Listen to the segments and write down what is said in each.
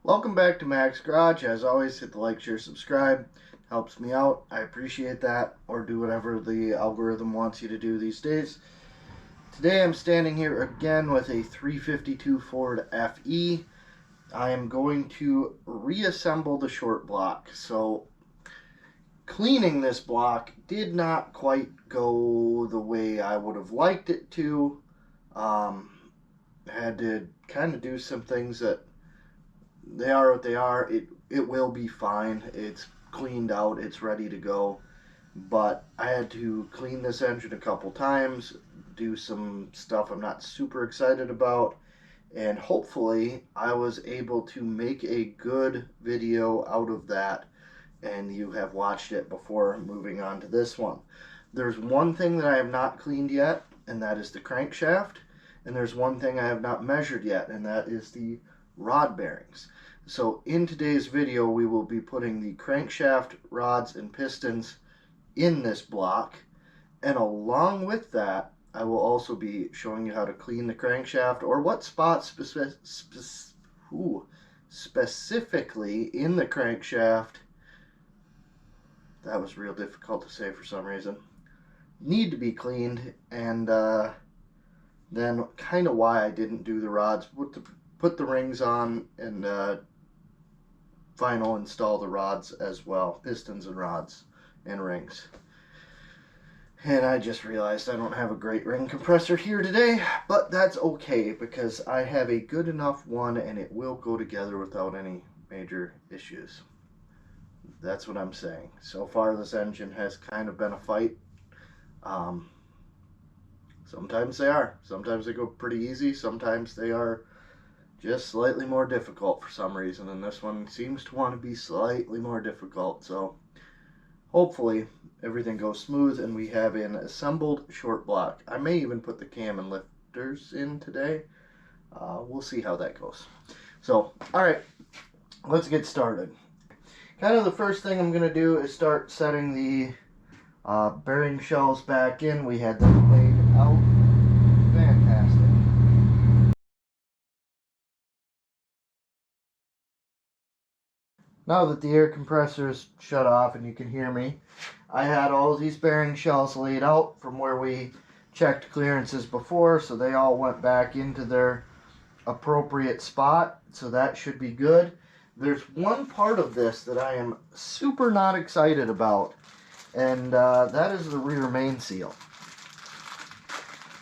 Welcome back to Mac's Garage. As always, hit the like, share, subscribe. Helps me out. I appreciate that. Or do whatever the algorithm wants you to do these days. Today I'm standing here again with a 352 Ford FE. I am going to reassemble the short block. So cleaning this block did not quite go the way I would have liked it to. Had to kind of do some things that they are what they are. It will be fine. It's cleaned out. It's ready to go. But I had to clean this engine a couple times, do some stuff I'm not super excited about, and hopefully I was able to make a good video out of that and you have watched it before moving on to this one. There's one thing that I have not cleaned yet, and that is the crankshaft. And there's one thing I have not measured yet, and that is the rod bearings. So in today's video, we will be putting the crankshaft, rods, and pistons in this block. And along with that, I will also be showing you how to clean the crankshaft, or what spots specifically in the crankshaft, that was real difficult to say for some reason, need to be cleaned, and then kind of why I didn't do the rods, put the rings on, and final install the rods as well, pistons and rods and rings. And I just realized I don't have a great ring compressor here today, but that's okay because I have a good enough one and it will go together without any major issues. That's what I'm saying. So far this engine has kind of been a fight. Sometimes they are. Sometimes they go pretty easy. Sometimes they are just slightly more difficult for some reason, and this one seems to want to be slightly more difficult. So hopefully everything goes smooth and we have an assembled short block. I may even put the cam and lifters in today. We'll see how that goes. So, all right, let's get started. Kind of the first thing I'm going to do is start setting the bearing shells back in. We had them laid out. Fantastic. Now that the air compressor is shut off and you can hear me, I had all these bearing shells laid out from where we checked clearances before, so they all went back into their appropriate spot, so that should be good. There's one part of this that I am super not excited about, and that is the rear main seal.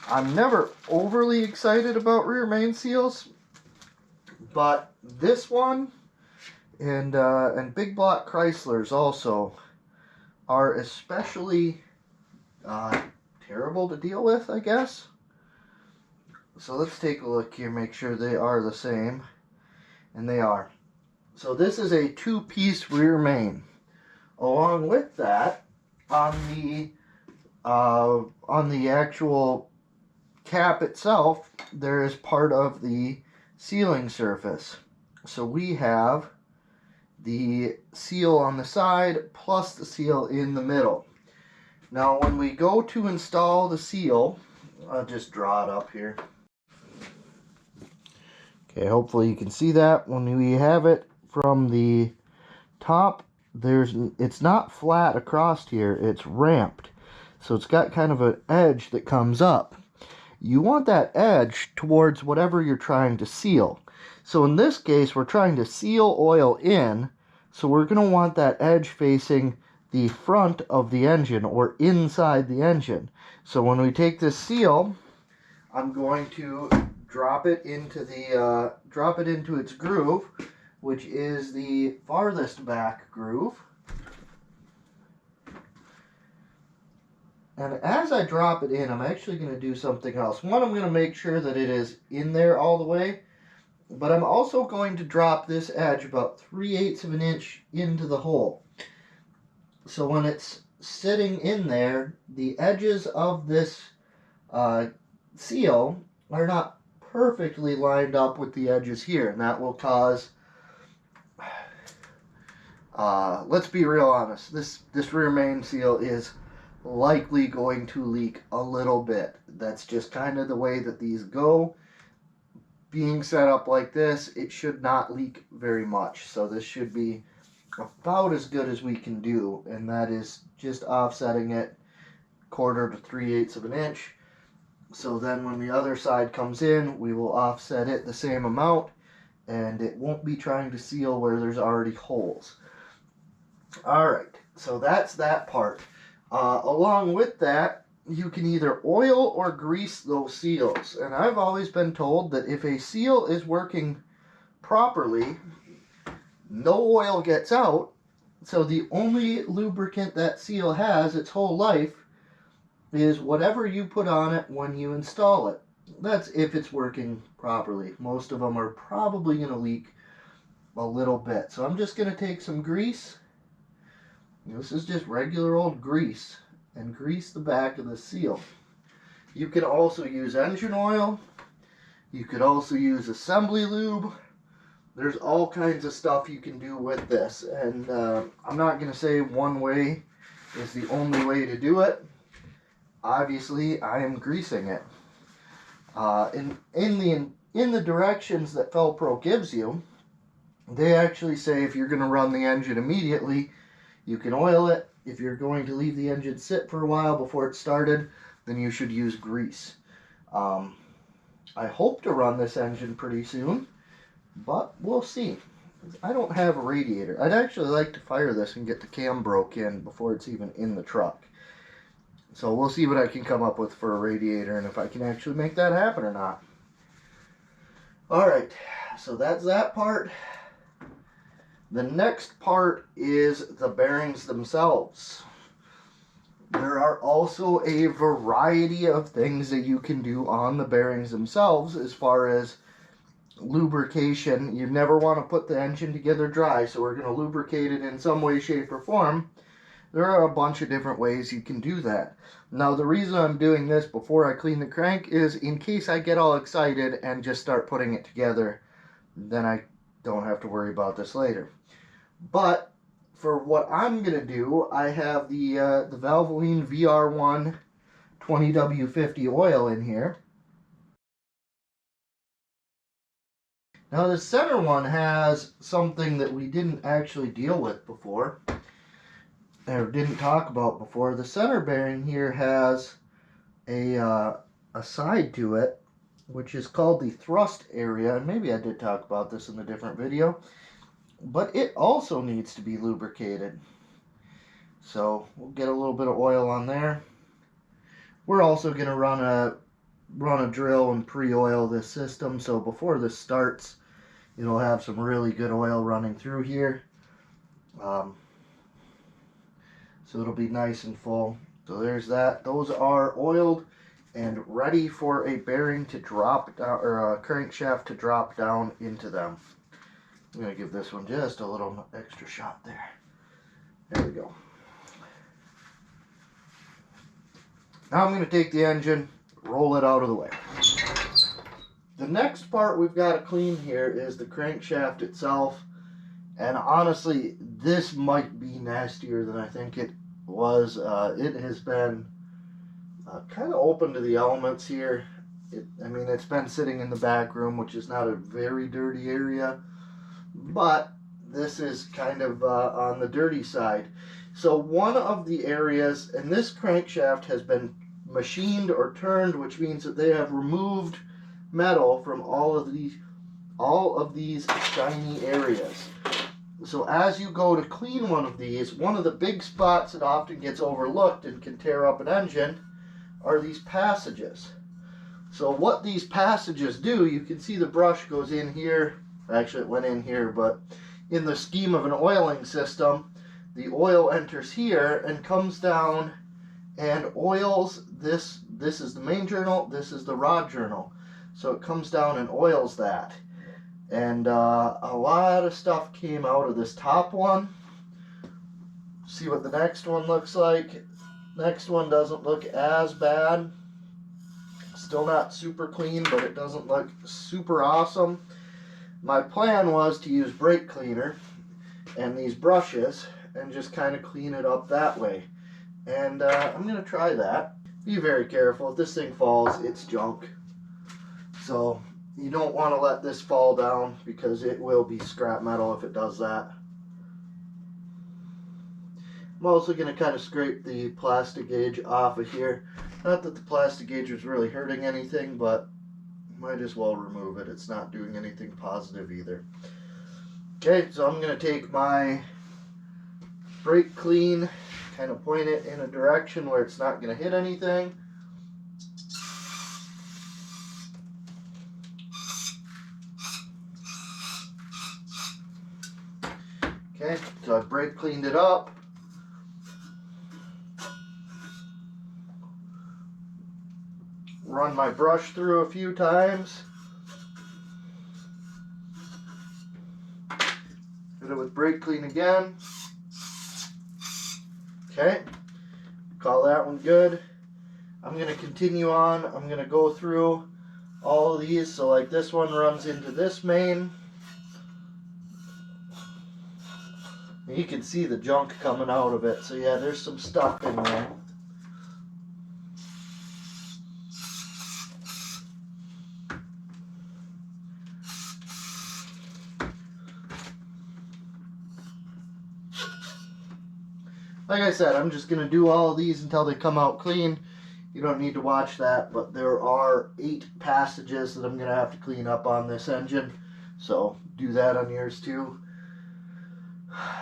I'm never overly excited about rear main seals, but this one and big block Chryslers also are especially terrible to deal with, I guess. So let's take a look here, make sure they are the same, and they are. So this is a two-piece rear main. Along with that, on the actual cap itself, there is part of the sealing surface. So we have the seal on the side plus the seal in the middle. Now when we go to install the seal, I'll just draw it up here. Okay, hopefully you can see that. When we have it from the top, it's not flat across here, it's ramped. So it's got kind of an edge that comes up. You want that edge towards whatever you're trying to seal. So in this case, we're trying to seal oil in, so we're going to want that edge facing the front of the engine or inside the engine. So when we take this seal, I'm going to drop it into its groove, which is the farthest back groove. And as I drop it in, I'm actually going to do something else. One, I'm going to make sure that it is in there all the way, but I'm also going to drop this edge about 3/8 of an inch into the hole. So when it's sitting in there, the edges of this seal are not perfectly lined up with the edges here, and that will cause, let's be real honest, this rear main seal is likely going to leak a little bit. That's just kind of the way that these go. being set up like this, it should not leak very much. So this should be about as good as we can do, and that is just offsetting it 1/4 to 3/8 of an inch. So then when the other side comes in, we will offset it the same amount, and it won't be trying to seal where there's already holes. All right, so that's that part. Along with that, you can either oil or grease those seals. And I've always been told that if a seal is working properly, no oil gets out. So the only lubricant that seal has its whole life is whatever you put on it when you install it. That's if it's working properly. Most of them are probably going to leak a little bit. So I'm just going to take some grease. This is just regular old grease, and grease the back of the seal. You can also use engine oil. You could also use assembly lube. There's all kinds of stuff you can do with this, and I'm not going to say one way is the only way to do it. Obviously, I am greasing it. In the directions that Felpro gives you, they actually say if you're going to run the engine immediately, you can oil it. If you're going to leave the engine sit for a while before it started, then you should use grease. I hope to run this engine pretty soon, but we'll see. I don't have a radiator. I'd actually like to fire this and get the cam broke in before it's even in the truck. So we'll see what I can come up with for a radiator and if I can actually make that happen or not. Alright, so that's that part. The next part is the bearings themselves. There are also a variety of things that you can do on the bearings themselves as far as lubrication. You never want to put the engine together dry, so we're going to lubricate it in some way, shape, or form. There are a bunch of different ways you can do that. Now, the reason I'm doing this before I clean the crank is in case I get all excited and just start putting it together, then I don't have to worry about this later. But for what I'm going to do, I have the Valvoline VR1 20W50 oil in here. Now the center one has something that we didn't actually deal with before, or didn't talk about before. The center bearing here has a side to it, which is called the thrust area. And maybe I did talk about this in a different video. But it also needs to be lubricated. So we'll get a little bit of oil on there. We're also going to run a drill and pre-oil this system. So before this starts, it'll have some really good oil running through here. So it'll be nice and full. So there's that. Those are oiled and ready for a bearing to drop down, or a crankshaft to drop down into them. I'm going to give this one just a little extra shot there. There we go. Now I'm going to take the engine, roll it out of the way. The next part we've got to clean here is the crankshaft itself. And honestly, this might be nastier than I think it was. It has been kind of open to the elements here. It's been sitting in the back room, which is not a very dirty area. But this is kind of on the dirty side. So one of the areas, and this crankshaft has been machined or turned, which means that they have removed metal from all of these shiny areas. So as you go to clean one of these, one of the big spots that often gets overlooked and can tear up an engine are these passages. So what these passages do, you can see the brush goes in here. Actually, it went in here, but in the scheme of an oiling system, the oil enters here and comes down and oils this. This is the main journal, this is the rod journal. So it comes down and oils that. And a lot of stuff came out of this top one. See what the next one looks like. Next one doesn't look as bad. Still not super clean, but it doesn't look super awesome. My plan was to use brake cleaner and these brushes and just kind of clean it up that way. And I'm going to try that. Be very careful. If this thing falls, it's junk. So You don't want to let this fall down because it will be scrap metal if it does that. I'm also going to kind of scrape the plastic gauge off of here. Not that the plastic gauge is really hurting anything, but might as well remove it. It's not doing anything positive either. Okay, so I'm going to take my brake clean, kind of point it in a direction where it's not going to hit anything. Okay, so I've brake cleaned it up. Run my brush through a few times. Hit it with brake clean again. Okay, call that one good. I'm going to continue on. I'm going to go through all of these. So like this one runs into this main. You can see the junk coming out of it. So yeah, there's some stuff in there. Like I said, I'm just going to do all of these until they come out clean. You don't need to watch that, but there are 8 passages that I'm going to have to clean up on this engine. So do that on yours too.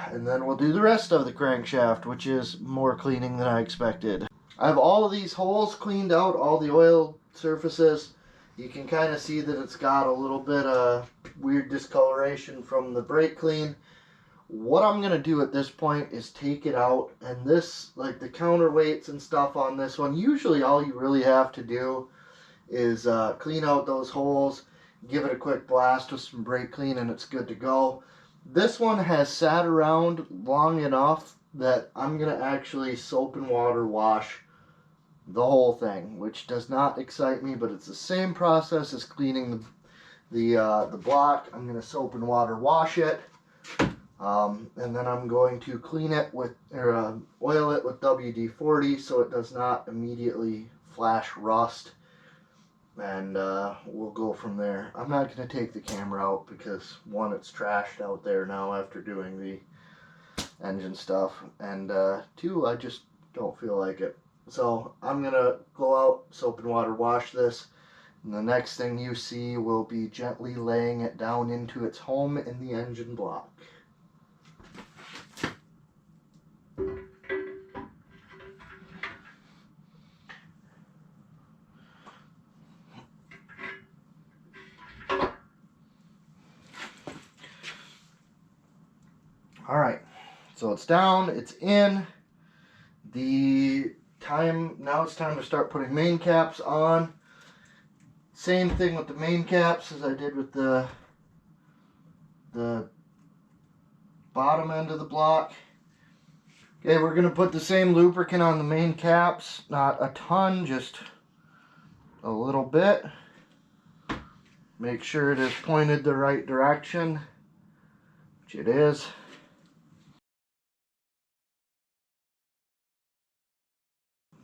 And then we'll do the rest of the crankshaft, which is more cleaning than I expected. I have all of these holes cleaned out, all the oil surfaces. You can kind of see that it's got a little bit of weird discoloration from the brake clean. What I'm going to do at this point is take it out, and this, like the counterweights and stuff on this one, usually all you really have to do is clean out those holes, give it a quick blast with some brake clean, and it's good to go. This one has sat around long enough that I'm going to actually soap and water wash the whole thing, which does not excite me, but it's the same process as cleaning the block. I'm going to soap and water wash it. And then I'm going to clean it with, or oil it with WD-40 so it does not immediately flash rust. And we'll go from there. I'm not going to take the camera out because, one, it's trashed out there now after doing the engine stuff. And 2, I just don't feel like it. So I'm going to go out, soap and water wash this. And the next thing you see will be gently laying it down into its home in the engine block. Alright, so it's down, it's in. Now it's time to start putting main caps on. Same thing with the main caps as I did with the bottom end of the block. Okay, we're going to put the same lubricant on the main caps. Not a ton, just a little bit. Make sure it is pointed the right direction, which it is.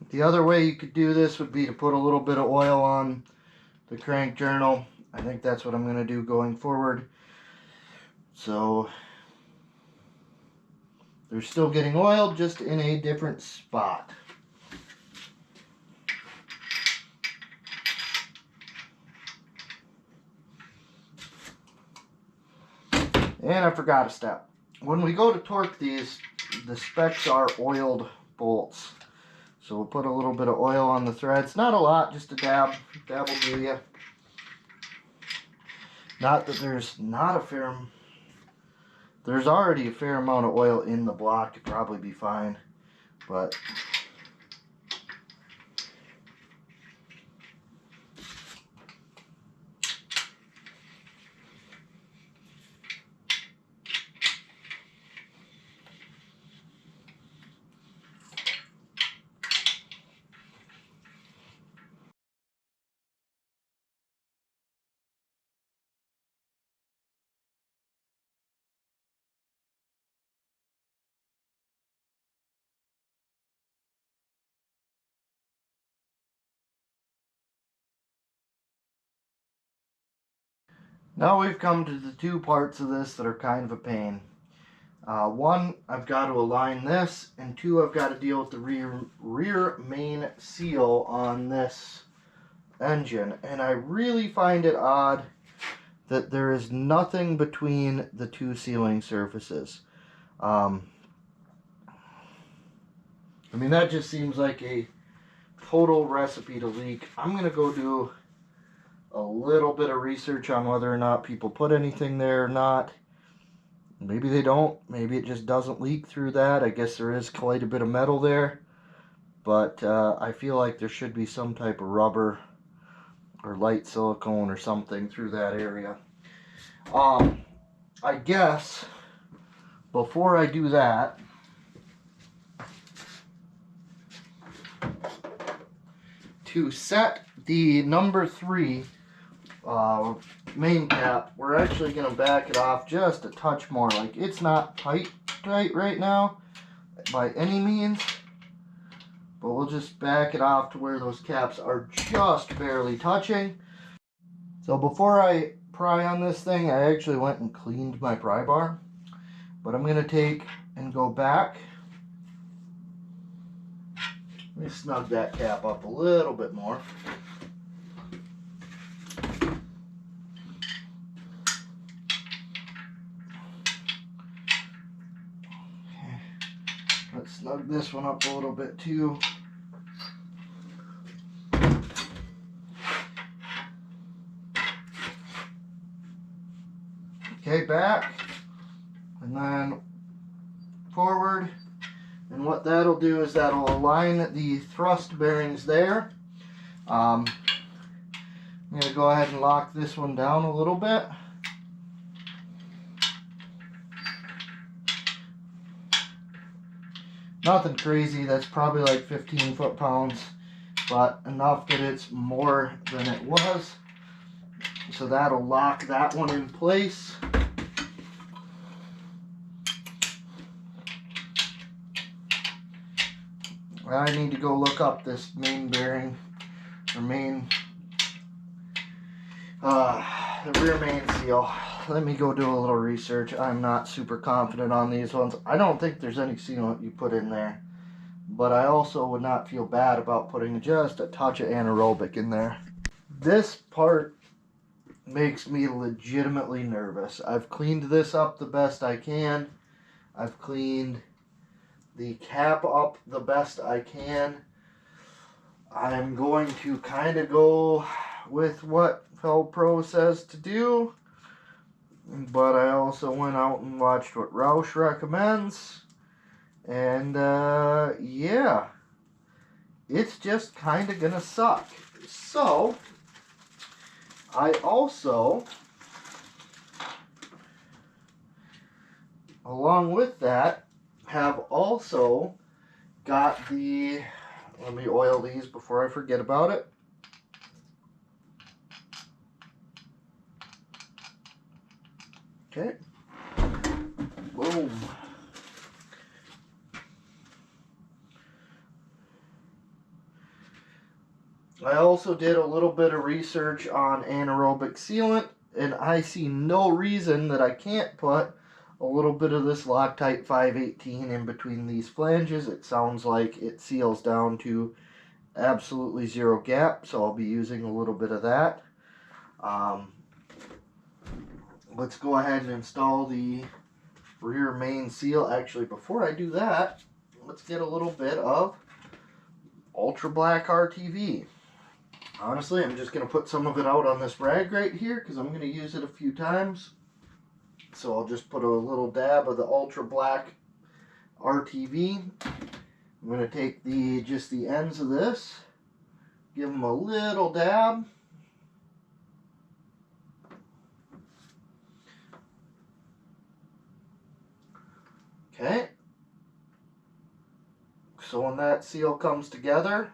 The other way you could do this would be to put a little bit of oil on the crank journal. I think that's what I'm going to do going forward. So they're still getting oiled, just in a different spot. And I forgot a step. When we go to torque these, the specs are oiled bolts. So we'll put a little bit of oil on the threads. Not a lot, just a dab. Dab will do ya. Not that there's not a fair... There's already a fair amount of oil in the block. It'd probably be fine. But... Now we've come to the two parts of this that are kind of a pain. One, I've got to align this, and two, I've got to deal with the rear main seal on this engine. And I really find it odd that there is nothing between the two sealing surfaces. I mean, that just seems like a total recipe to leak. I'm going to go do a little bit of research on whether or not people put anything there or not. Maybe they don't. Maybe it just doesn't leak through that. I guess there is quite a bit of metal there. But I feel like there should be some type of rubber or light silicone or something through that area. I guess before I do that, to set the number 3 main cap, we're actually going to back it off just a touch more. Like, it's not tight right now by any means, but we'll just back it off to where those caps are just barely touching. So before I pry on this thing, I actually went and cleaned my pry bar, but I'm going to take and go back. Let me snug that cap up a little bit more. Let's snug this one up a little bit too. Okay, back, and then forward. And what that'll do is that'll align the thrust bearings there. I'm going to go ahead and lock this one down a little bit. Nothing crazy, that's probably like 15 foot-pounds, but enough that it's more than it was. So that'll lock that one in place. I need to go look up this main bearing, or the rear main seal. Let me go do a little research. I'm not super confident on these ones. I don't think there's any sealant you put in there, but I also would not feel bad about putting just a touch of anaerobic in there. This part makes me legitimately nervous. I've cleaned this up the best I can. I've cleaned the cap up the best I can. I'm going to kind of go with what Felpro says to do, but I also went out and watched what Roush recommends, and yeah, it's just kind of gonna suck. So I also, along with that, have also got the, let me oil these before I forget about it. Okay. Boom. I also did a little bit of research on anaerobic sealant, and I see no reason that I can't put a little bit of this Loctite 518 in between these flanges. It sounds like it seals down to absolutely zero gap, so I'll be using a little bit of that. Let's go ahead and install the rear main seal. Actually, before I do that, let's get a little bit of Ultra Black RTV. Honestly, I'm just going to put some of it out on this rag right here because I'm going to use it a few times. So I'll just put a little dab of the Ultra Black RTV. I'm going to take just the ends of this, give them a little dab. Okay. So when that seal comes together,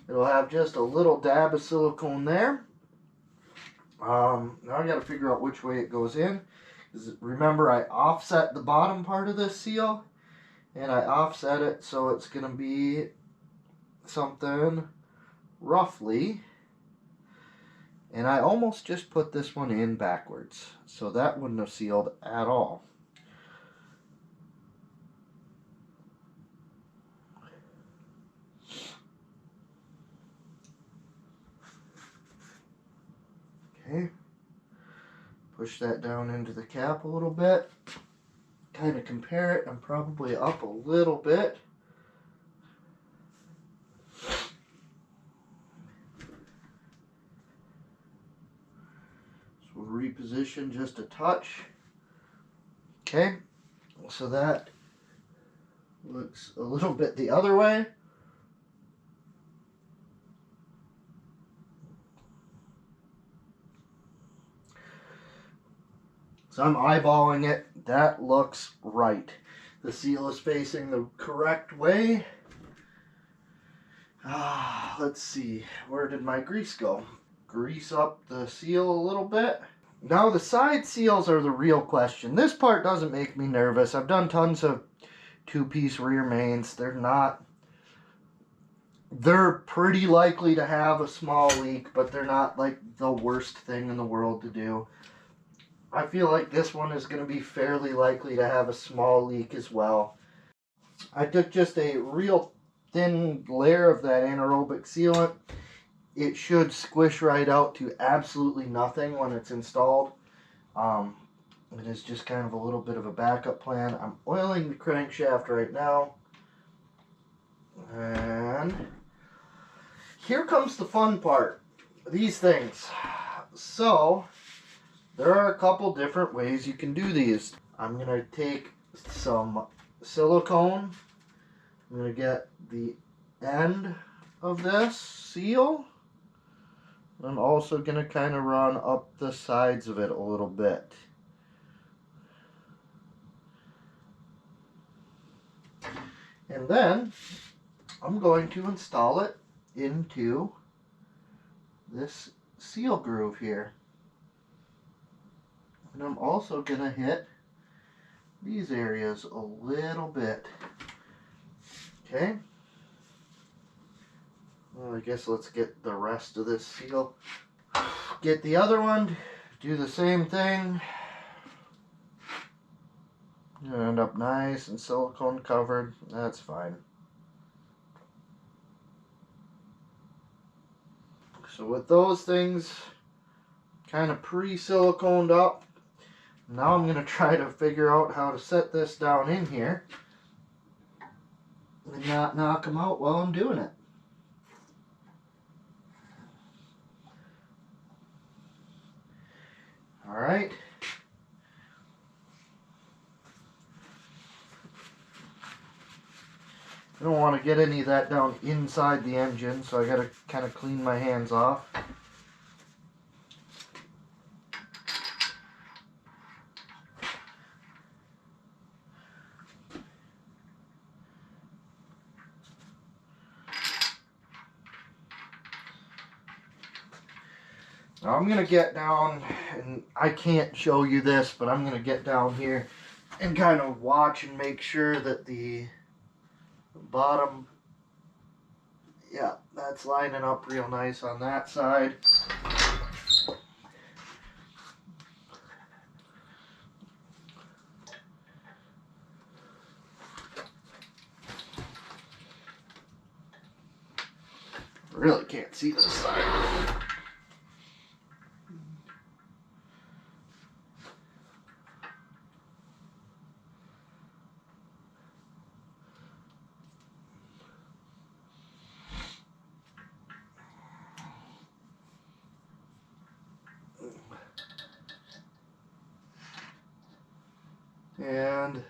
it'll have just a little dab of silicone there. Now I got to figure out which way it goes in. Remember, I offset the bottom part of this seal, and I offset it so it's going to be something roughly And I almost just put this one in backwards, so that wouldn't have sealed at all. Okay, push that down into the cap a little bit, kind of compare it. I'm probably up a little bit. So we'll reposition just a touch. Okay, so that looks a little bit the other way. So I'm eyeballing it. That looks right. The seal is facing the correct way. Let's see. Where did my grease go? Grease up the seal a little bit. Now the side seals are the real question. This part doesn't make me nervous. I've done tons of two-piece rear mains. They're pretty likely to have a small leak, but they're not like the worst thing in the world to do. I feel like this one is going to be fairly likely to have a small leak as well. I took just a real thin layer of that anaerobic sealant. It should squish right out to absolutely nothing when it's installed. It is just kind of a little bit of a backup plan. I'm oiling the crankshaft right now. And here comes the fun part. These things. So there are a couple different ways you can do these. I'm going to take some silicone. I'm going to get the end of this seal. I'm also going to kind of run up the sides of it a little bit. And then I'm going to install it into this seal groove here. And I'm also going to hit these areas a little bit. Okay. Well, I guess let's get the rest of this seal. Get the other one, do the same thing. It'll end up nice and silicone covered. That's fine. So with those things kind of pre-siliconed up, now I'm going to try to figure out how to set this down in here and not knock them out while I'm doing it. Alright. I don't want to get any of that down inside the engine, so I got to kind of clean my hands off. Now I'm going to get down, and I can't show you this, but I'm going to get down here and kind of watch and make sure that the bottom, yeah, that's lining up real nice on that side. Really can't see this side. And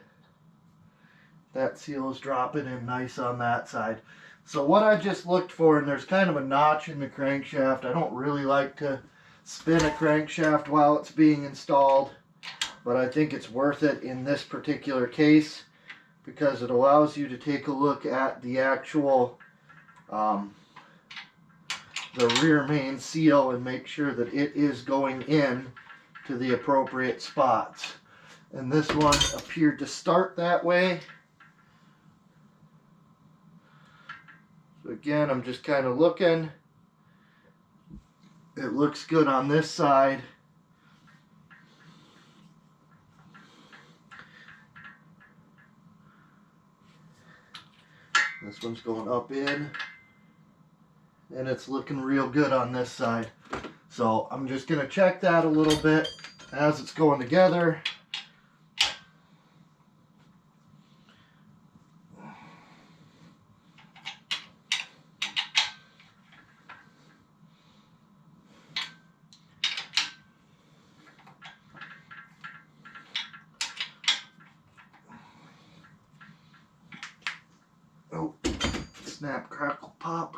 that seal is dropping in nice on that side. So what I just looked for, and there's kind of a notch in the crankshaft. I don't really like to spin a crankshaft while it's being installed, but I think it's worth it in this particular case because it allows you to take a look at the actual the rear main seal and make sure that it is going in to the appropriate spots. And this one appeared to start that way. So again, I'm just kind of looking. It looks good on this side. This one's going up in, and it's looking real good on this side. So I'm just going to check that a little bit as it's going together. Oh, snap, crackle, pop.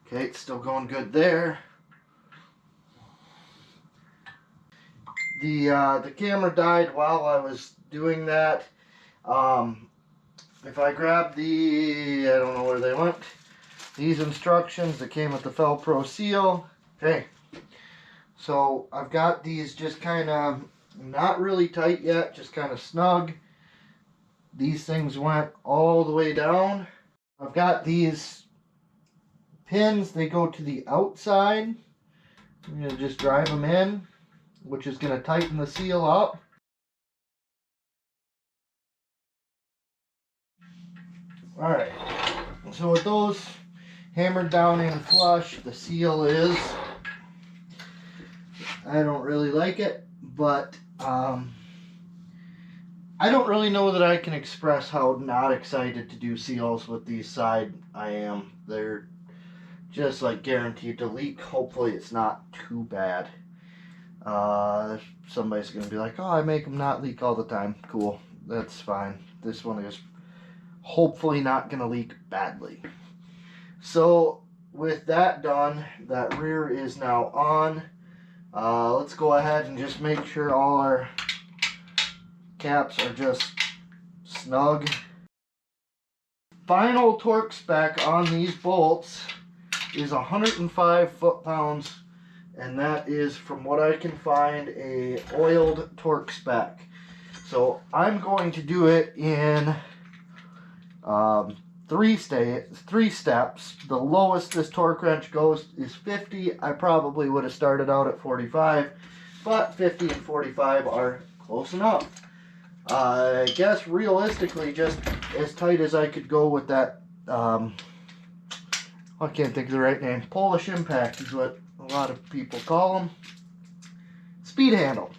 Okay, it's still going good there. The camera died while I was doing that. If I grab I don't know where they went, these instructions that came with the Felpro seal. Okay, so I've got these just kind of not really tight yet, just kind of snug. These things went all the way down. I've got these pins, they go to the outside. I'm going to just drive them in, which is going to tighten the seal up. Alright, so with those hammered down and flush, the seal is, I don't really like it, but I don't really know that I can express how not excited to do seals with these side I am. They're just like guaranteed to leak. Hopefully it's not too bad. Somebody's going to be like, oh, I make them not leak all the time. Cool, that's fine. This one is hopefully not going to leak badly. So with that done, that rear is now on. Let's go ahead and just make sure all our caps are just snug. Final torque spec on these bolts is 105 foot-pounds, and that is, from what I can find, a oiled torque spec. So I'm going to do it in three steps. The lowest this torque wrench goes is 50. I probably would have started out at 45, but 50 and 45 are close enough. I guess realistically, just as tight as I could go with that, I can't think of the right name. Polish impact is what a lot of people call them. Speed handle.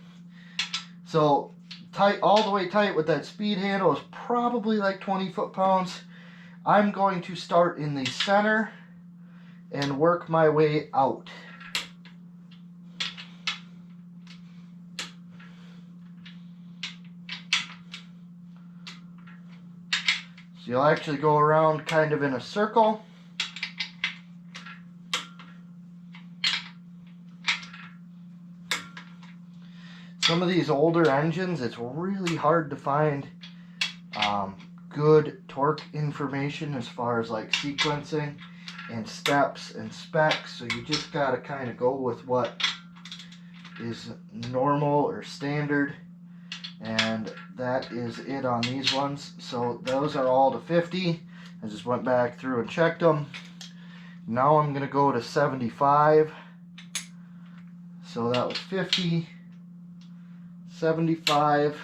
So tight, all the way tight with that speed handle is probably like 20 foot-pounds. I'm going to start in the center and work my way out. So you'll actually go around kind of in a circle. Some of these older engines, it's really hard to find good torque information as far as like sequencing and steps and specs. So you just got to kind of go with what is normal or standard. And that is it on these ones. So those are all to 50. I just went back through and checked them. Now I'm going to go to 75. So that was 50, 75,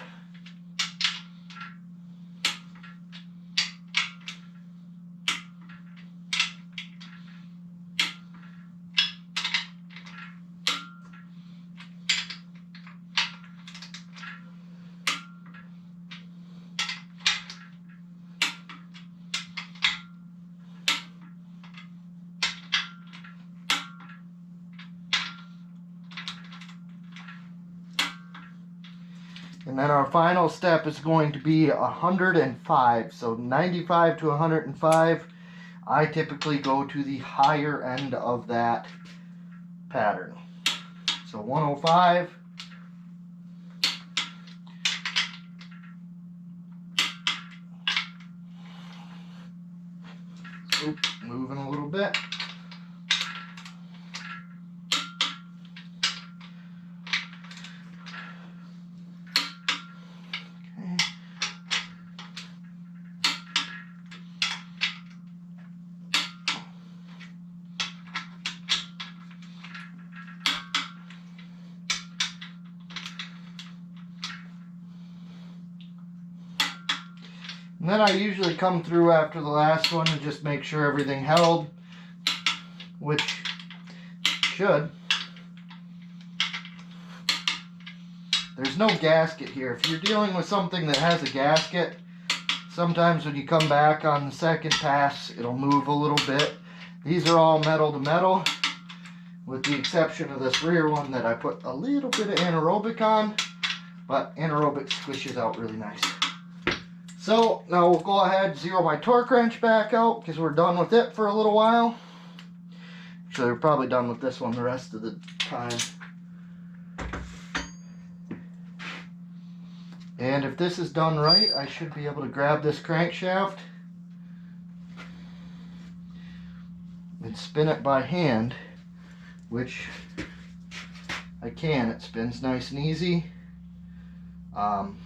and then our final step is going to be 105. So 95 to 105. I typically go to the higher end of that pattern. So 105. Oops, moving a little bit. And then I usually come through after the last one and just make sure everything held, which should. There's no gasket here. If you're dealing with something that has a gasket, sometimes when you come back on the second pass, it'll move a little bit. These are all metal to metal, with the exception of this rear one that I put a little bit of anaerobic on, but anaerobic squishes out really nice. So now we'll go ahead and zero my torque wrench back out because we're done with it for a little while. Actually, we're probably done with this one the rest of the time. And if this is done right, I should be able to grab this crankshaft and spin it by hand, which I can. It spins nice and easy. I'm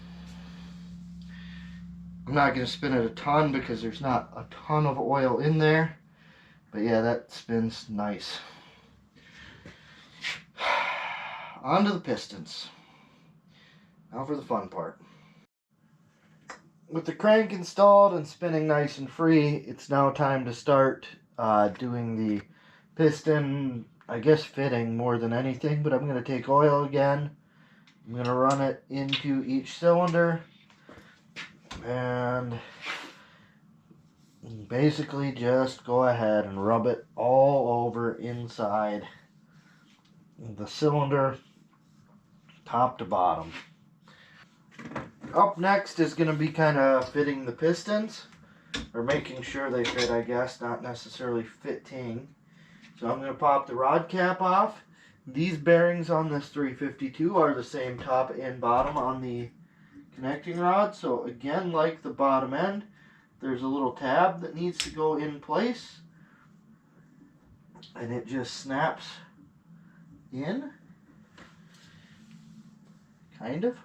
not going to spin it a ton because there's not a ton of oil in there. But yeah, that spins nice. On to the pistons. Now for the fun part. With the crank installed and spinning nice and free, it's now time to start doing the piston, I guess fitting more than anything, but I'm going to take oil again. I'm going to run it into each cylinder and basically just go ahead and rub it all over inside the cylinder, top to bottom. Up next is going to be kind of fitting the pistons, or making sure they fit, I guess, not necessarily fitting. So I'm going to pop the rod cap off. These bearings on this 352 are the same top and bottom on the connecting rod. So again, like the bottom end, there's a little tab that needs to go in place, and it just snaps in, kind of.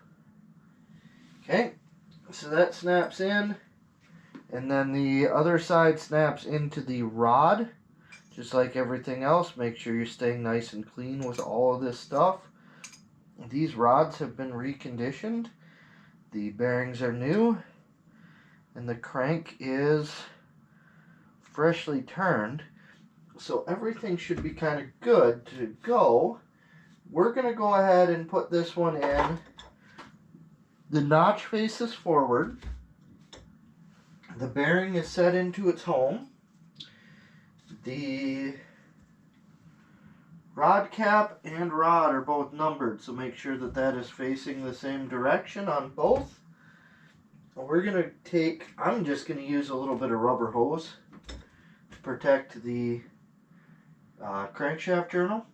Okay, so that snaps in, and then the other side snaps into the rod, just like everything else. Make sure you're staying nice and clean with all of this stuff. These rods have been reconditioned, the bearings are new, and the crank is freshly turned, so everything should be kind of good to go. We're going to go ahead and put this one in. The notch faces forward. The bearing is set into its home. The rod cap and rod are both numbered, so make sure that that is facing the same direction on both. We're going to take, I'm just going to use a little bit of rubber hose to protect the crankshaft journal.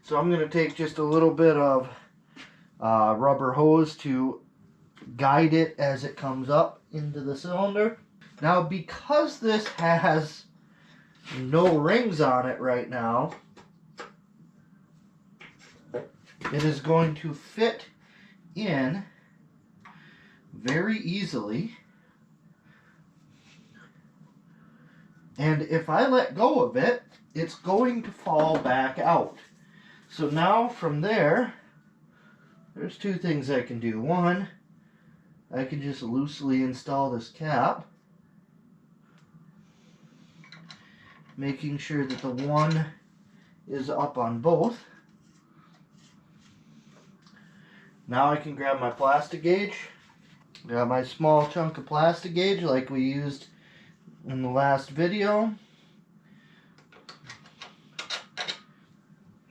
So I'm going to take just a little bit of rubber hose to guide it as it comes up into the cylinder. Now, because this has no rings on it right now, it is going to fit in very easily. And if I let go of it, it's going to fall back out. So now from there, there's two things I can do. One, I can just loosely install this cap, making sure that the one is up on both. Now I can grab my plastic gauge, grab my small chunk of plastic gauge like we used in the last video,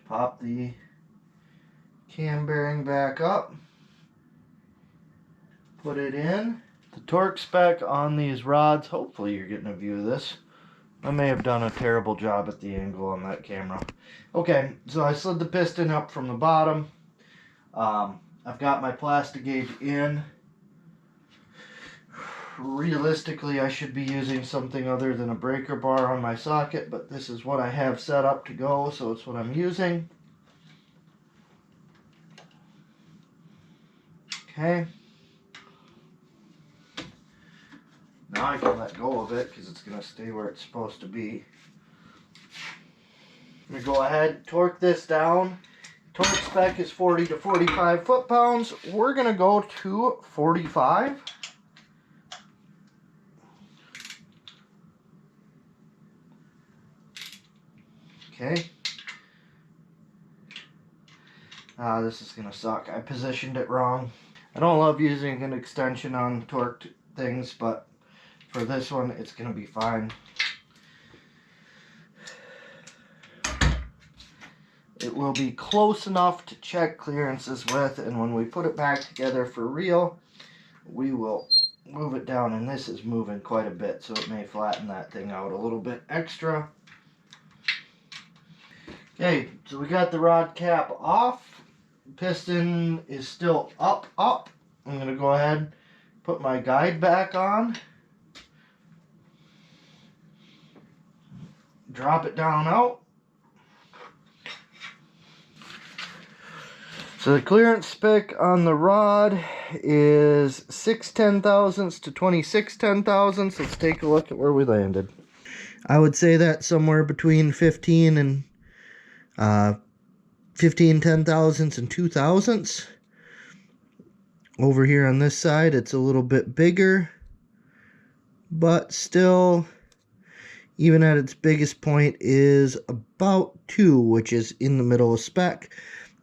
pop the cam bearing back up, put it in. The torque spec on these rods, hopefully you're getting a view of this. I may have done a terrible job at the angle on that camera. Okay, so I slid the piston up from the bottom. I've got my plastic gauge in. Realistically, I should be using something other than a breaker bar on my socket, but this is what I have set up to go, so it's what I'm using. Okay. Now I can let go of it because it's going to stay where it's supposed to be. I'm going to go ahead, torque this down. Torque spec is 40 to 45 foot-pounds. We're going to go to 45. Okay. This is gonna suck. I positioned it wrong. I don't love using an extension on torqued things, but for this one, it's gonna be fine. It will be close enough to check clearances with, and when we put it back together for real, we will move it down, and this is moving quite a bit, so it may flatten that thing out a little bit extra. Okay, so we got the rod cap off. Piston is still up. I'm going to go ahead and put my guide back on. Drop it down out. So the clearance spec on the rod is 6/10,000ths to 26/10,000ths. Let's take a look at where we landed. I would say that somewhere between 15 and 10,000ths and 2,000ths. Over here on this side, it's a little bit bigger, but still, even at its biggest point, is about 2, which is in the middle of spec.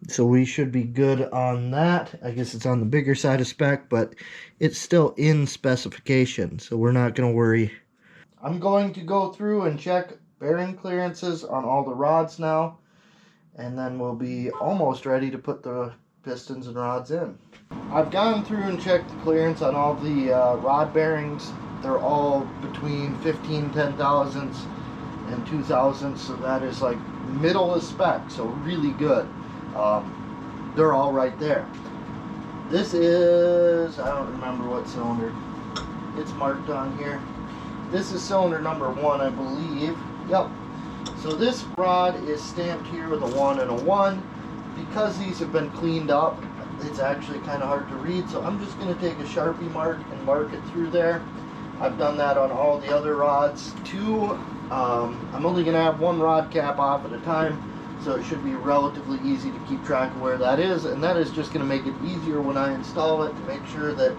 So we should be good on that. I guess it's on the bigger side of spec, but it's still in specification, so we're not going to worry. I'm going to go through and check bearing clearances on all the rods now, and then we'll be almost ready to put the pistons and rods in. I've gone through and checked the clearance on all the rod bearings. They're all between 15/10,000ths and 2,000ths, so that is like middle of spec, so really good. They're all right there. This is, I don't remember what cylinder. It's marked on here. This is cylinder number 1, I believe. Yep. So this rod is stamped here with a 1 and a 1. Because these have been cleaned up, it's actually kind of hard to read, so I'm just going to take a Sharpie mark and mark it through there. I've done that on all the other rods too. I'm only going to have one rod cap off at a time, so it should be relatively easy to keep track of where that is, and that is just going to make it easier when I install it to make sure that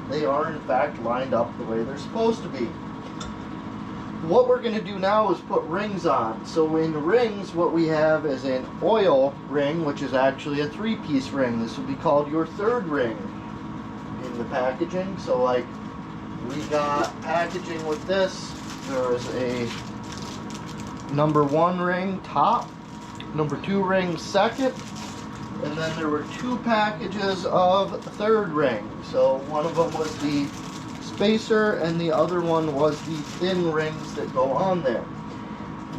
they are in fact lined up the way they're supposed to be. What we're going to do now is put rings on. So in the rings, what we have is an oil ring, which is actually a 3-piece ring. This would be called your 3rd ring in the packaging. So like we got packaging with this. There is a number 1 ring top, number 2 ring second, and then there were 2 packages of 3rd ring. So one of them was the spacer and the other one was the thin rings that go on there.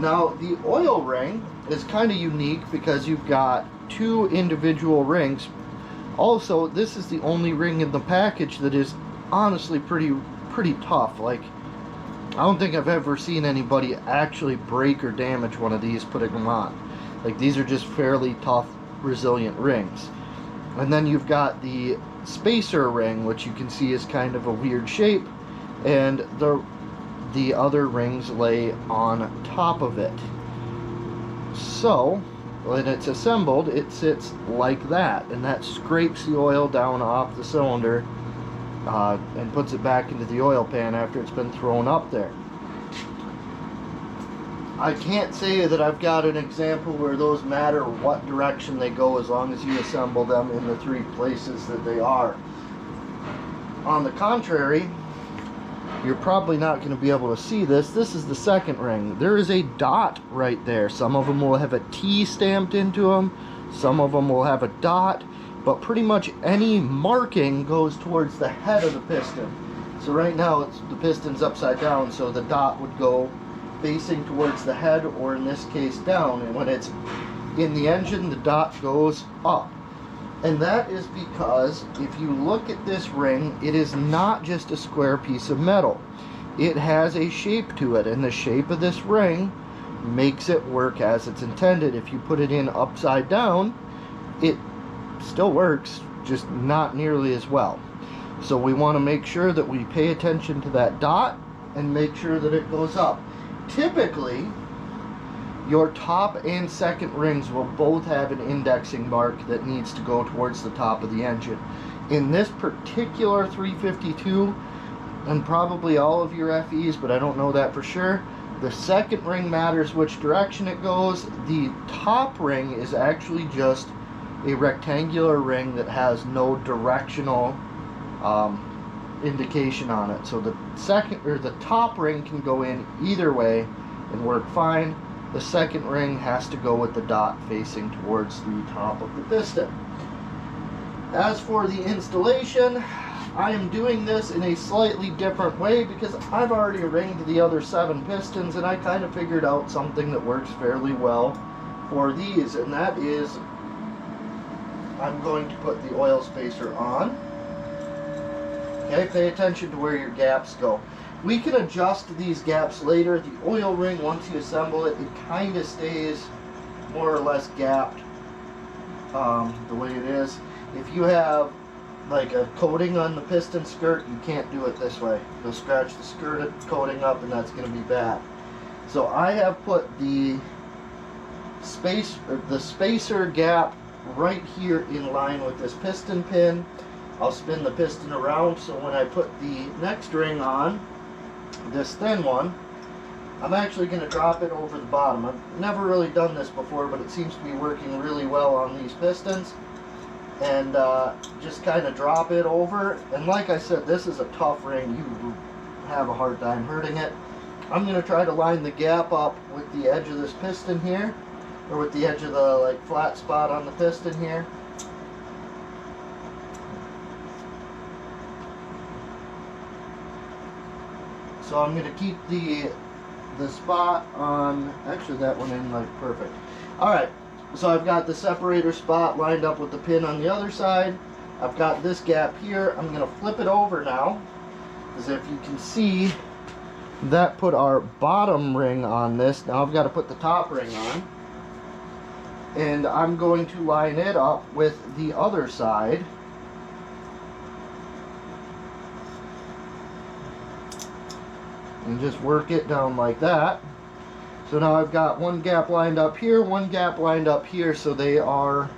Now the oil ring is kind of unique because you've got 2 individual rings. Also, this is the only ring in the package that is honestly pretty tough. Like, I don't think I've ever seen anybody actually break or damage one of these putting them on. Like, these are just fairly tough, resilient rings. And then you've got the spacer ring, which you can see is kind of a weird shape, and the other rings lay on top of it. So when it's assembled, it sits like that, and that scrapes the oil down off the cylinder and puts it back into the oil pan after it's been thrown up there. I can't say that I've got an example where those matter what direction they go as long as you assemble them in the 3 places that they are. On the contrary, you're probably not going to be able to see this. This is the 2nd ring. There is a dot right there. Some of them will have a T stamped into them. Some of them will have a dot. But pretty much any marking goes towards the head of the piston. So right now the piston's upside down, so the dot would go facing towards the head, or in this case down, and when it's in the engine the dot goes up. And that is because if you look at this ring, it is not just a square piece of metal. It has a shape to it, and the shape of this ring makes it work as it's intended. If you put it in upside down, it still works, just not nearly as well. So we want to make sure that we pay attention to that dot and make sure that it goes up. Typically, your top and 2nd rings will both have an indexing mark that needs to go towards the top of the engine. In this particular 352, and probably all of your FEs, but I don't know that for sure, The second ring matters which direction it goes. The top ring is actually just a rectangular ring that has no directional indication on it. So the top ring can go in either way and work fine. The second ring has to go with the dot facing towards the top of the piston. As for the installation, I am doing this in a slightly different way because I've already ringed the other 7 pistons, and I kind of figured out something that works fairly well for these, and that is I'm going to put the oil spacer on. Okay, pay attention to where your gaps go. We can adjust these gaps later. The oil ring, once you assemble it, it kind of stays more or less gapped the way it is. If you have like a coating on the piston skirt, you can't do it this way. You'll scratch the skirt coating up, and that's going to be bad. So I have put the spacer gap right here in line with this piston pin. I'll spin the piston around, so when I put the next ring on, this thin one, I'm actually going to drop it over the bottom. I've never really done this before, but it seems to be working really well on these pistons. And just kind of drop it over. And like I said, this is a tough ring. You have a hard time hurting it. I'm going to try to line the gap up with the edge of this piston here, or with the edge of the like flat spot on the piston here. So I'm going to keep the spot on, actually that one in like perfect. Alright, so I've got the separator spot lined up with the pin on the other side. I've got this gap here. I'm going to flip it over now, because if you can see, that put our bottom ring on this. Now I've got to put the top ring on. And I'm going to line it up with the other side. And just work it down like that. So now I've got one gap lined up here, one gap lined up here, so they are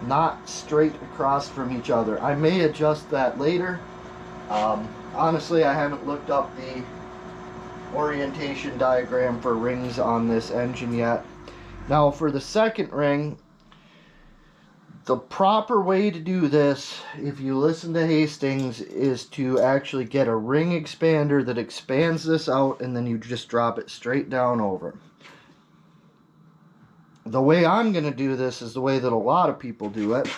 not straight across from each other. I may adjust that later. Honestly, I haven't looked up the orientation diagram for rings on this engine yet. Now for the second ring, the proper way to do this, if you listen to Hastings, is to actually get a ring expander that expands this out, and then you just drop it straight down over. The way I'm going to do this is the way that a lot of people do it,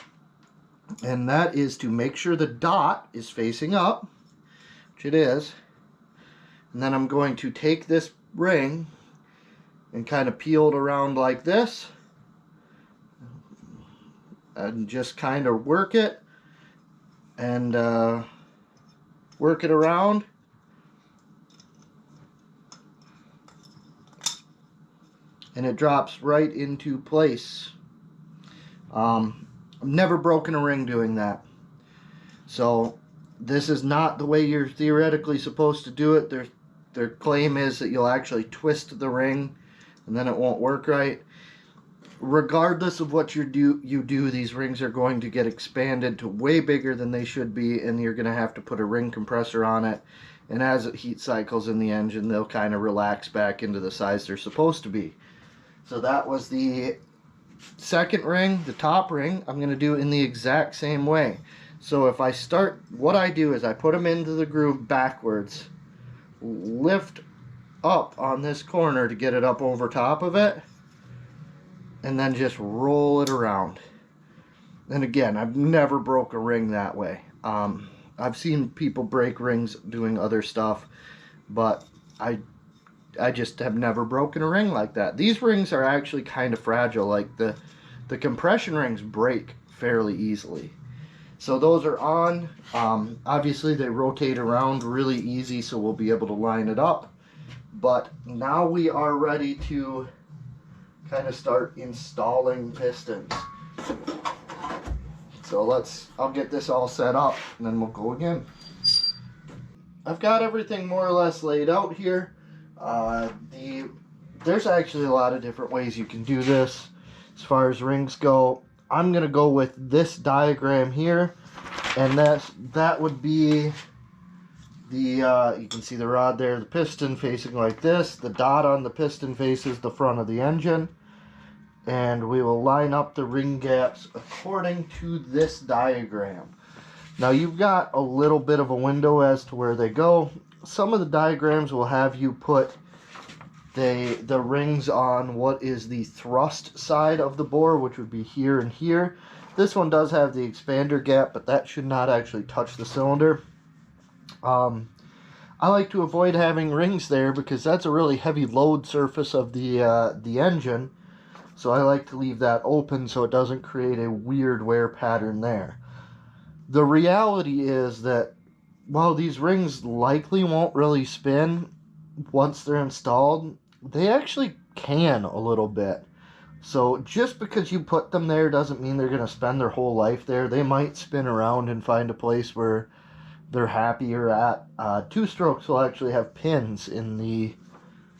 and that is to make sure the dot is facing up, which it is, and then I'm going to take this ring and kind of peel it around like this, and just kind of work it and work it around. And it drops right into place. I've never broken a ring doing that. So this is not the way you're theoretically supposed to do it. Their claim is that you'll actually twist the ring and then it won't work right. Regardless of what you do, these rings are going to get expanded to way bigger than they should be, and you're going to have to put a ring compressor on it. And as it heat cycles in the engine, they'll kind of relax back into the size they're supposed to be. So that was the second ring. The top ring, I'm going to do in the exact same way. So if I start, what I do is I put them into the groove backwards, lift up on this corner to get it up over top of it, and then just roll it around. And again, I've never broke a ring that way. I've seen people break rings doing other stuff, but I just have never broken a ring like that. These rings are actually kind of fragile. Like the compression rings break fairly easily. So those are on. Obviously they rotate around really easy, so we'll be able to line it up. But now we are ready to kind of start installing pistons. So I'll get this all set up and then we'll go again. I've got everything more or less laid out here. There's actually a lot of different ways you can do this as far as rings go. I'm gonna go with this diagram here, and that would be You can see the rod there, the piston facing like this. The dot on the piston faces the front of the engine. And we will line up the ring gaps according to this diagram. Now you've got a little bit of a window as to where they go. Some of the diagrams will have you put the rings on what is the thrust side of the bore, which would be here and here. This one does have the expander gap, but that should not actually touch the cylinder. I like to avoid having rings there because that's a really heavy load surface of the engine. So I like to leave that open so it doesn't create a weird wear pattern there. The reality is that while these rings likely won't really spin once they're installed, they actually can a little bit. So just because you put them there doesn't mean they're going to spend their whole life there. They might spin around and find a place where they're happier at. Two-strokes will actually have pins in the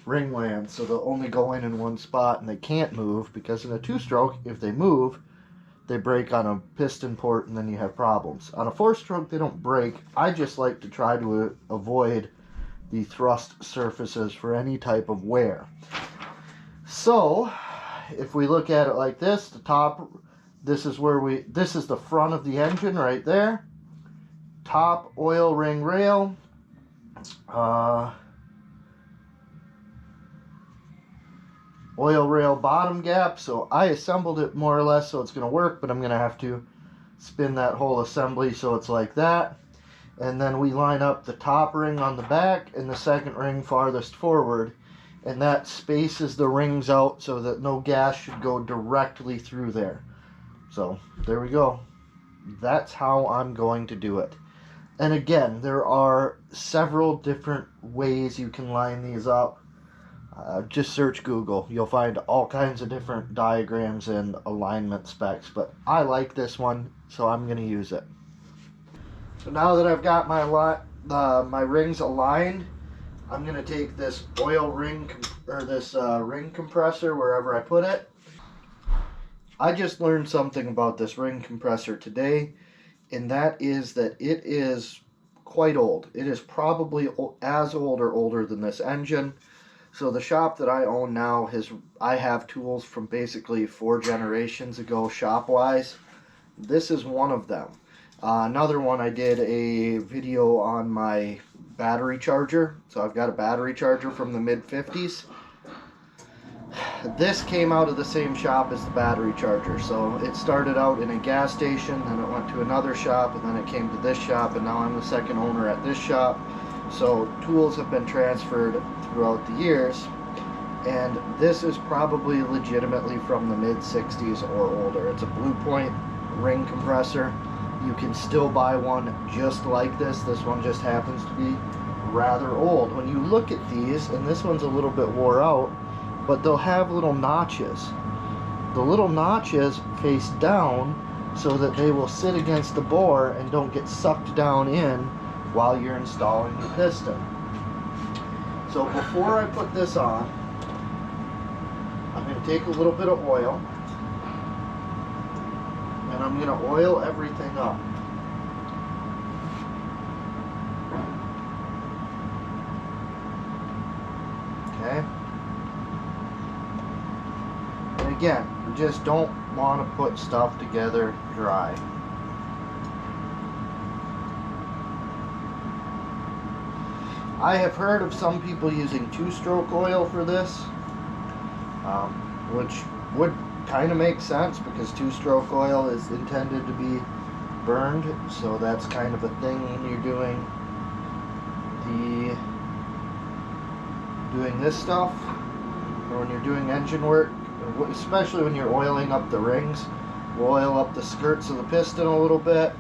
ringland, so they'll only go in one spot and they can't move, because in a two-stroke, if they move, they break on a piston port and then you have problems. On a four-stroke, they don't break. I just like to try to avoid the thrust surfaces for any type of wear. So if we look at it like this, the top, this is the front of the engine right there. Top oil ring rail. Oil rail bottom gap. So I assembled it more or less so it's going to work, but I'm going to have to spin that whole assembly so it's like that. And then we line up the top ring on the back and the second ring farthest forward, and that spaces the rings out so that no gas should go directly through there. So there we go. That's how I'm going to do it. And again, there are several different ways you can line these up. Just search Google. You'll find all kinds of different diagrams and alignment specs, but I like this one, so I'm going to use it. So now that I've got my rings aligned, I'm going to take this oil ring, or this ring compressor, wherever I put it. I just learned something about this ring compressor today, and that is that it is quite old. It is probably as old or older than this engine. So the shop that I own now, I have tools from basically 4 generations ago shop-wise. This is one of them. Another one, I did a video on my battery charger. So I've got a battery charger from the mid-50s. This came out of the same shop as the battery charger. So it started out in a gas station, then it went to another shop, and then it came to this shop, and now I'm the second owner at this shop. So tools have been transferred throughout the years, and this is probably legitimately from the mid-60s or older. It's a Blue Point ring compressor. You can still buy one just like this. This one just happens to be rather old. When you look at these, and this one's a little bit wore out, but they'll have little notches. The little notches face down so that they will sit against the bore and don't get sucked down in while you're installing the piston. So before I put this on, I'm going to take a little bit of oil, and I'm going to oil everything up. Okay? And again, you just don't want to put stuff together dry. I have heard of some people using 2-stroke oil for this, which would kind of make sense because 2-stroke oil is intended to be burned, so that's kind of a thing when you're doing this stuff, or when you're doing engine work, especially when you're oiling up the rings. We'll oil up the skirts of the piston a little bit.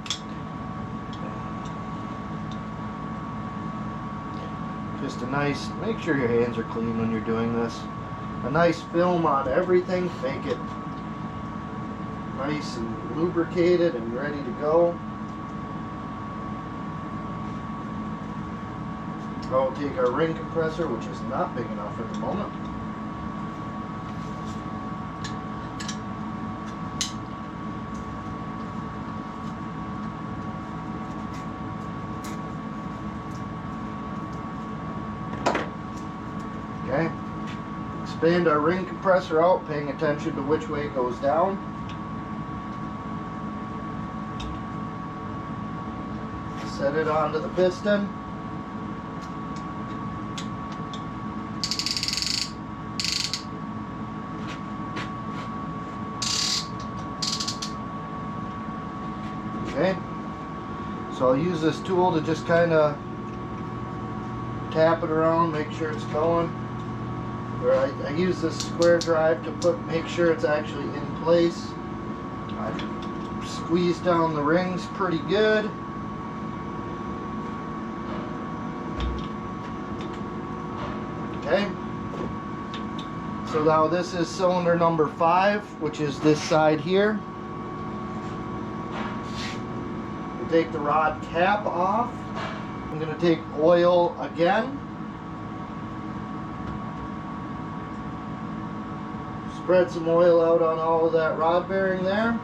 Just a nice, make sure your hands are clean when you're doing this. A nice film on everything, make it nice and lubricated and ready to go. I'll take our ring compressor, which is not big enough at the moment. expand our ring compressor out, paying attention to which way it goes down. Set it onto the piston. Okay, so I'll use this tool to just kind of tap it around, make sure it's going. Or I use this square drive to make sure it's actually in place. I squeeze down the rings pretty good. Okay, so now this is cylinder number 5, which is this side here. We'll take the rod cap off. I'm going to take oil again. Spread some oil out on all of that rod bearing there.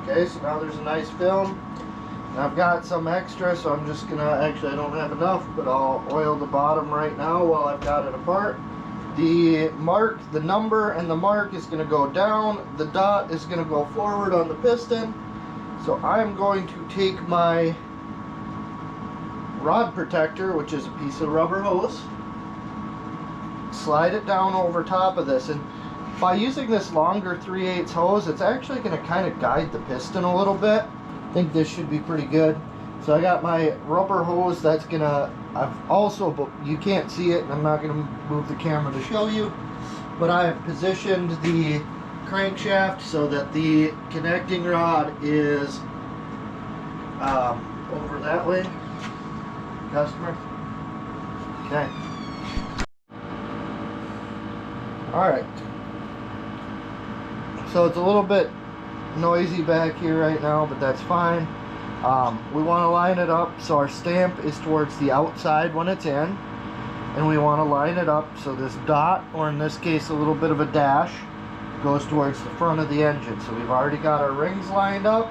Okay, so now there's a nice film. And I've got some extra, so I'm just gonna, actually I don't have enough, but I'll oil the bottom right now while I've got it apart. The mark, the number and the mark is gonna go down. The dot is gonna go forward on the piston. So I'm going to take my rod protector, which is a piece of rubber hose, slide it down over top of this, and by using this longer 3/8 hose, it's actually going to kind of guide the piston a little bit. I think this should be pretty good. So I got my rubber hose that's gonna, I've also, but you can't see it and I'm not going to move the camera to show you, but I have positioned the crankshaft so that the connecting rod is over that way. Customer. Okay. Alright. So it's a little bit noisy back here right now, but that's fine. We want to line it up so our stamp is towards the outside when it's in, and we want to line it up so this dot, or in this case a little bit of a dash, goes towards the front of the engine. So we've already got our rings lined up.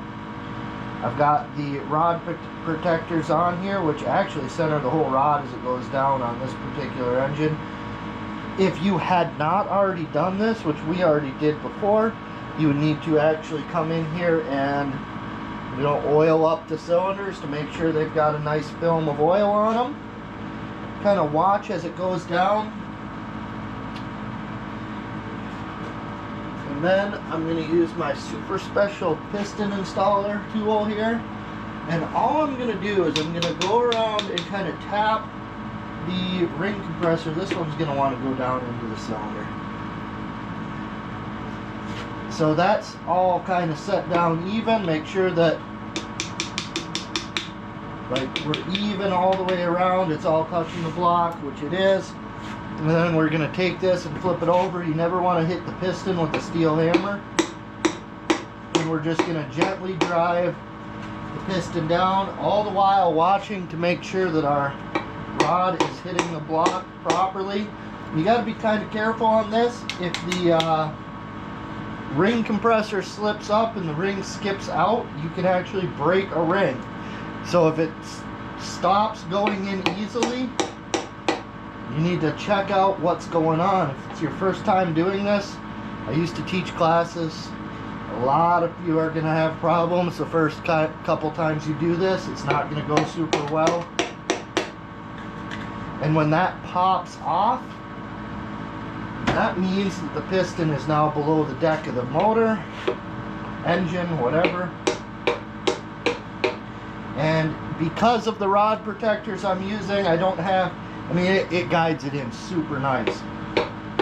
I've got the rod protectors on here, which actually center the whole rod as it goes down on this particular engine. If you had not already done this, which we already did before, you would need to actually come in here and, you know, oil up the cylinders to make sure they've got a nice film of oil on them. Kind of watch as it goes down. And then I'm going to use my super special piston installer tool here. And all I'm going to do is I'm going to go around and kind of tap the ring compressor. This one's going to want to go down into the cylinder. So that's all kind of set down even. Make sure that like we're even all the way around. It's all touching the block, which it is. And then we're going to take this and flip it over. You never want to hit the piston with a steel hammer. And we're just going to gently drive the piston down, all the while watching to make sure that our rod is hitting the block properly. You got to be kind of careful on this. If the ring compressor slips up and the ring skips out, you can actually break a ring. So if it stops going in easily, you need to check out what's going on. If it's your first time doing this, I used to teach classes. A lot of you are going to have problems the first couple times you do this. It's not going to go super well. And when that pops off, that means that the piston is now below the deck of the motor, engine, whatever. And because of the rod protectors I'm using, I don't have, I mean, it guides it in super nice.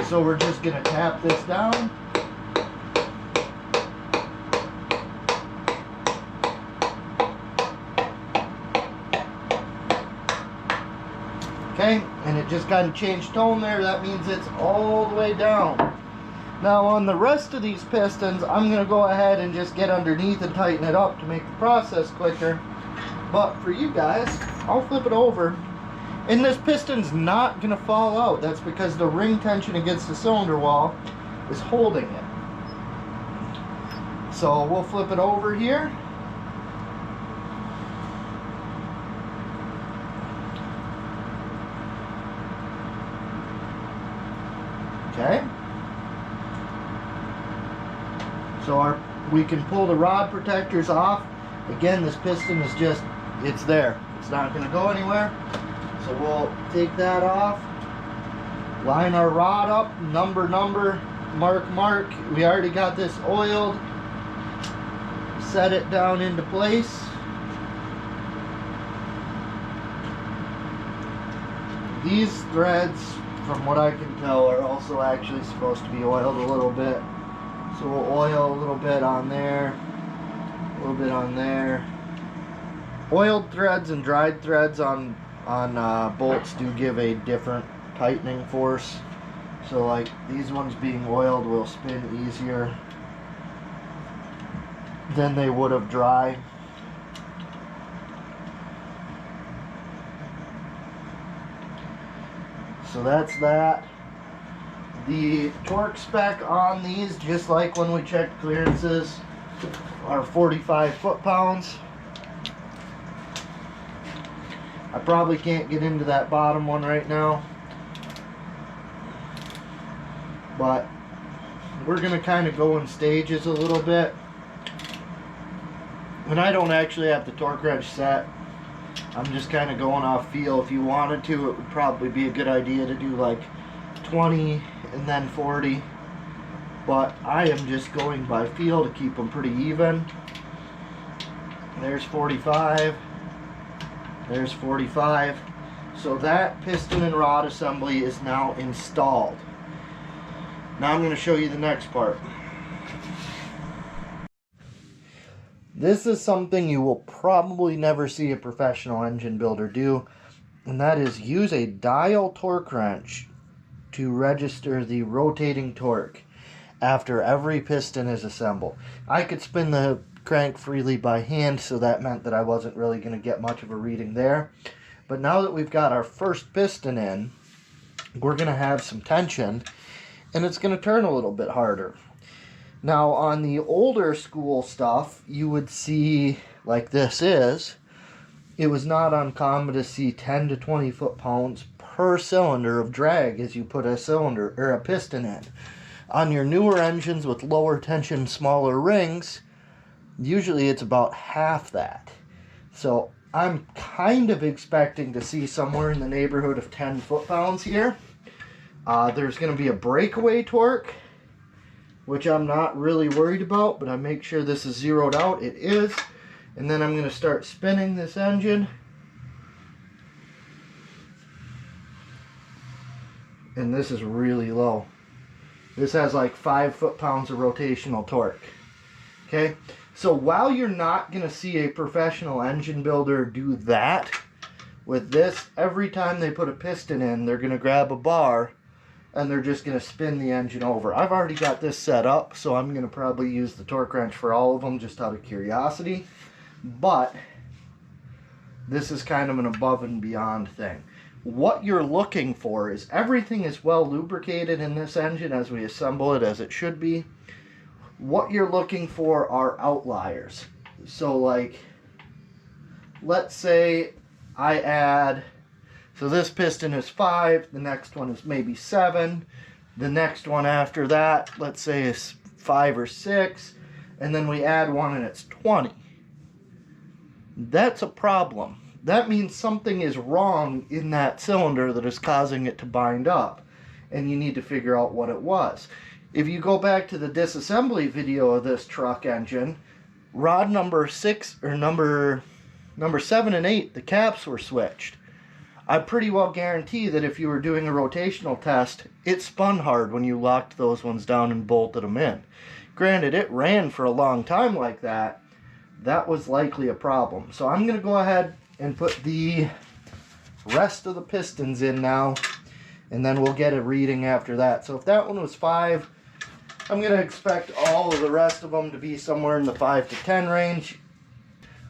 So we're just going to tap this down. Okay, and it just kind of changed tone there. That means it's all the way down. Now on the rest of these pistons, I'm going to go ahead and just get underneath and tighten it up to make the process quicker. But for you guys, I'll flip it over. And this piston's not going to fall out. That's because the ring tension against the cylinder wall is holding it. So we'll flip it over here. Okay. So we can pull the rod protectors off. Again, this piston is just, it's there. It's not going to go anywhere. So we'll take that off. Line our rod up, number, mark. We already got this oiled. Set it down into place. These threads, from what I can tell, are also actually supposed to be oiled a little bit. So we'll oil a little bit on there, a little bit on there. Oiled threads and dried threads on bolts do give a different tightening force. So like these ones being oiled will spin easier than they would have dry. So that's that. The torque spec on these, just like when we checked clearances, are 45 foot-pounds. I probably can't get into that bottom one right now, but we're going to kind of go in stages a little bit. And I don't actually have the torque wrench set. I'm just kind of going off feel. If you wanted to, it would probably be a good idea to do like 20 and then 40. But I am just going by feel to keep them pretty even. There's 45. There's 45. So that piston and rod assembly is now installed. Now I'm going to show you the next part. This is something you will probably never see a professional engine builder do, and that is use a dial torque wrench to register the rotating torque after every piston is assembled. I could spin the crank freely by hand, so that meant that I wasn't really going to get much of a reading there. But now that we've got our first piston in, we're going to have some tension, and it's going to turn a little bit harder. Now on the older school stuff, you would see, like this is, it was not uncommon to see 10 to 20 foot-pounds per cylinder of drag as you put a cylinder or a piston in. On your newer engines with lower tension, smaller rings, usually it's about half that. So I'm kind of expecting to see somewhere in the neighborhood of 10 foot-pounds here. There's going to be a breakaway torque, which I'm not really worried about, but I make sure this is zeroed out. It is. And then I'm going to start spinning this engine. And this is really low. This has like 5 foot-pounds of rotational torque. Okay, so while you're not going to see a professional engine builder do that, with this, every time they put a piston in, they're going to grab a bar and they're just going to spin the engine over. I've already got this set up, so I'm going to probably use the torque wrench for all of them just out of curiosity. But this is kind of an above and beyond thing. What you're looking for is everything is well lubricated in this engine as we assemble it, as it should be. What you're looking for are outliers. So like, let's say I add, so this piston is 5, the next one is maybe 7, the next one after that, let's say, is 5 or 6, and then we add one and it's 20. That's a problem. That means something is wrong in that cylinder that is causing it to bind up, and you need to figure out what it was. If you go back to the disassembly video of this truck engine, rod number 6 or number 7 and 8, the caps were switched. I pretty well guarantee that if you were doing a rotational test, it spun hard when you locked those ones down and bolted them in. Granted, it ran for a long time like that. That was likely a problem. So I'm going to go ahead and put the rest of the pistons in now, and then we'll get a reading after that. So if that one was 5, I'm going to expect all of the rest of them to be somewhere in the 5 to 10 range.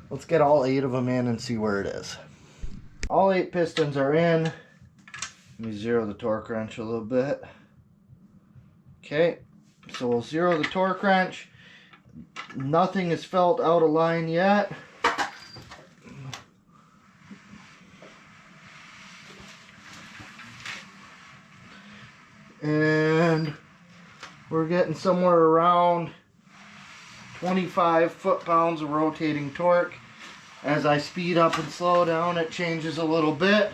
Let's get all 8 of them in and see where it is. All 8 pistons are in. Let me zero the torque wrench a little bit. Okay, so we'll zero the torque wrench. Nothing is felt out of line yet. And and we're getting somewhere around 25 foot-pounds of rotating torque. As I speed up and slow down, it changes a little bit,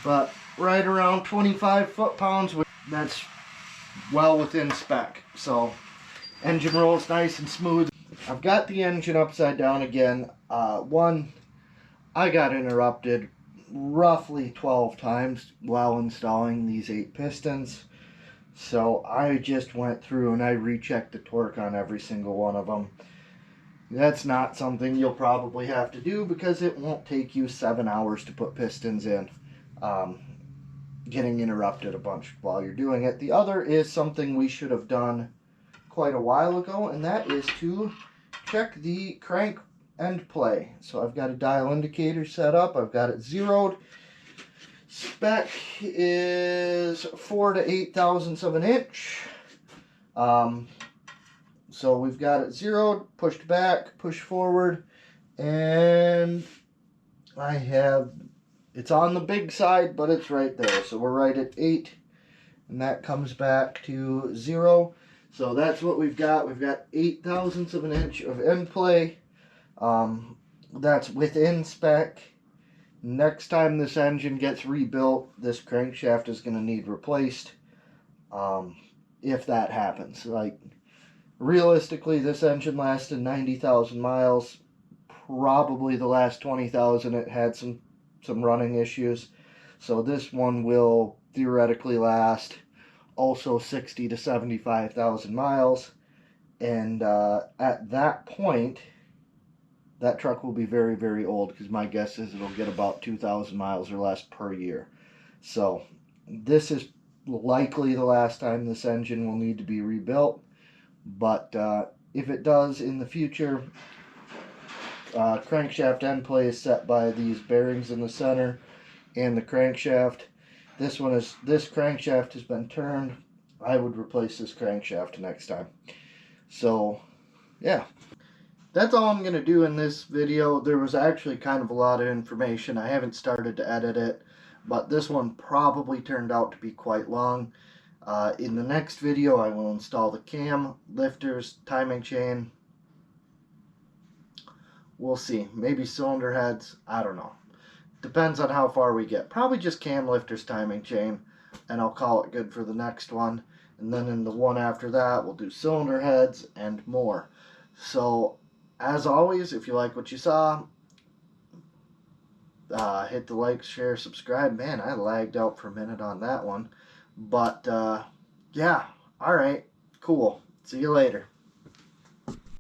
but right around 25 foot-pounds, that's well within spec. So engine rolls nice and smooth. I've got the engine upside down again. I got interrupted roughly 12 times while installing these 8 pistons. So I just went through and I rechecked the torque on every single one of them. That's not something you'll probably have to do because it won't take you 7 hours to put pistons in. Getting interrupted a bunch while you're doing it. The other is something we should have done quite a while ago, and that is to check the crank end play. So I've got a dial indicator set up. I've got it zeroed. Spec is 4 to 8 thousandths of an inch. So we've got it zeroed, pushed back, pushed forward, and it's on the big side, but it's right there. So we're right at 8, and that comes back to 0. So that's what we've got. We've got 8 thousandths of an inch of end play. That's within spec. Next time this engine gets rebuilt, this crankshaft is going to need replaced. If that happens. Like, realistically, this engine lasted 90,000 miles. Probably the last 20,000 it had some running issues. So this one will theoretically last also 60 to 75,000 miles. And at that point, that truck will be very, very old, because my guess is it'll get about 2,000 miles or less per year. So this is likely the last time this engine will need to be rebuilt. But if it does in the future, crankshaft end play is set by these bearings in the center and the crankshaft. This crankshaft has been turned. I would replace this crankshaft next time. So yeah, that's all I'm going to do in this video. There was actually kind of a lot of information. I haven't started to edit it, but this one probably turned out to be quite long. In the next video, I will install the cam, lifters, timing chain. We'll see. Maybe cylinder heads. I don't know. Depends on how far we get. Probably just cam, lifters, timing chain, and I'll call it good for the next one. And then in the one after that, we'll do cylinder heads and more. So, as always, if you like what you saw, hit the like, share, subscribe. Man, I lagged out for a minute on that one. But, yeah. Alright. Cool. See you later.